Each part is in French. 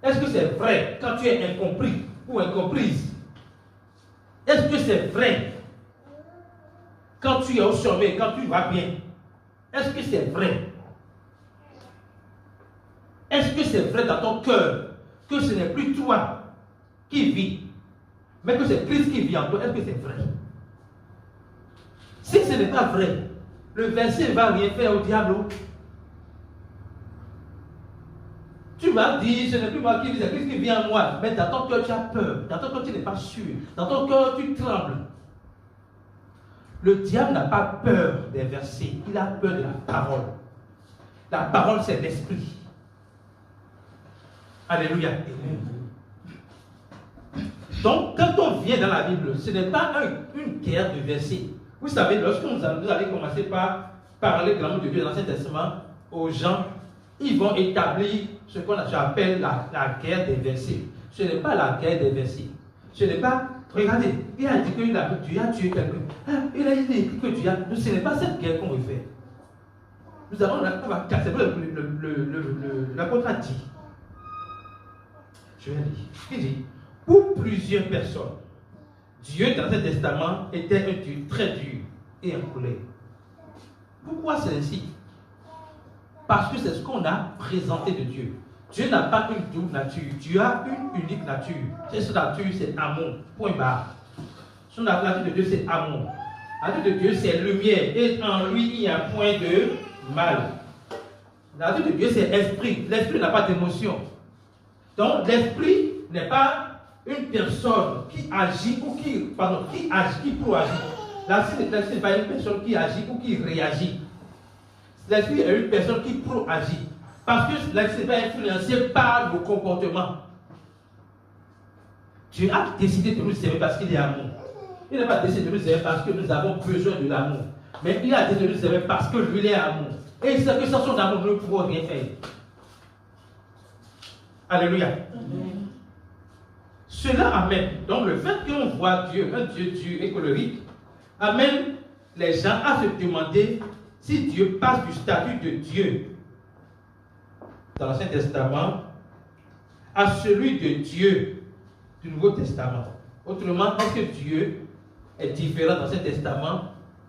Est-ce que c'est vrai quand tu es incompris ou incomprise? Est-ce que c'est vrai quand tu es au sommet, quand tu vas bien? Est-ce que c'est vrai? Est-ce que c'est vrai dans ton cœur que ce n'est plus toi qui vis, mais que c'est Christ qui vit en toi? Est-ce que c'est vrai? Si ce n'est pas vrai, le verset ne va rien faire au diable. Tu vas dire, ce n'est plus moi qui vis, c'est Christ qui vit en moi. Mais dans ton cœur, tu as peur. Dans ton cœur, tu n'es pas sûr. Dans ton cœur, tu trembles. Le diable n'a pas peur des versets. Il a peur de la parole. La parole, c'est l'esprit. Alléluia. Donc, quand on vient dans la Bible, ce n'est pas une guerre de versets. Vous savez, lorsque vous allez commencer par parler de l'amour de Dieu dans l'Ancien Testament aux gens, ils vont établir ce qu'on appelle la guerre des versets. Ce n'est pas la guerre des versets. Ce n'est pas, regardez, il a dit que Dieu a tué quelqu'un. Il a dit que Dieu a... Ce n'est pas cette guerre qu'on veut faire. Nous avons c'est l'apôtre a dit. Je vais lire. Il dit, pour plusieurs personnes, Dieu dans l'Ancien Testament était un Dieu très dur et en colère. Pourquoi c'est ainsi? Parce que c'est ce qu'on a présenté de Dieu. Dieu n'a pas une double nature. Dieu a une unique nature. Cette nature, c'est amour. Point barre. Son nature de Dieu, c'est amour. La nature de Dieu, c'est lumière. Et en lui, il n'y a point de mal. La nature de Dieu, c'est esprit. L'esprit n'a pas d'émotion. Donc, l'esprit n'est pas une personne qui agit ou qui pro-agit. L'esprit n'est pas une personne qui agit ou qui réagit. L'esprit est une personne qui pro-agit. Parce que l'esprit n'est pas influencé par vos comportements. Dieu a décidé de nous servir parce qu'il est amour. Il n'a pas décidé de nous servir parce que nous avons besoin de l'amour. Mais il a décidé de nous servir parce que lui, il est amour. Et il sait que sans son amour, nous ne pouvons rien faire. Alléluia. Amen. Cela amène, donc le fait qu'on voit Dieu, un Dieu dur et colérique, amène les gens à se demander si Dieu passe du statut de Dieu dans l'Ancien Testament à celui de Dieu du Nouveau Testament. Autrement, est-ce que Dieu est différent dans l'Ancien Testament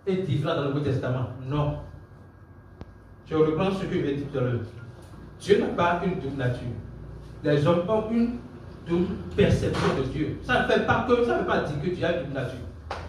et différent dans le Nouveau Testament? Non. Je reprends ce que je vais dire tout à l'heure. Dieu n'a pas une double nature. Les hommes ont une double perception de Dieu. Ça ne veut pas dire que Dieu a une double nature.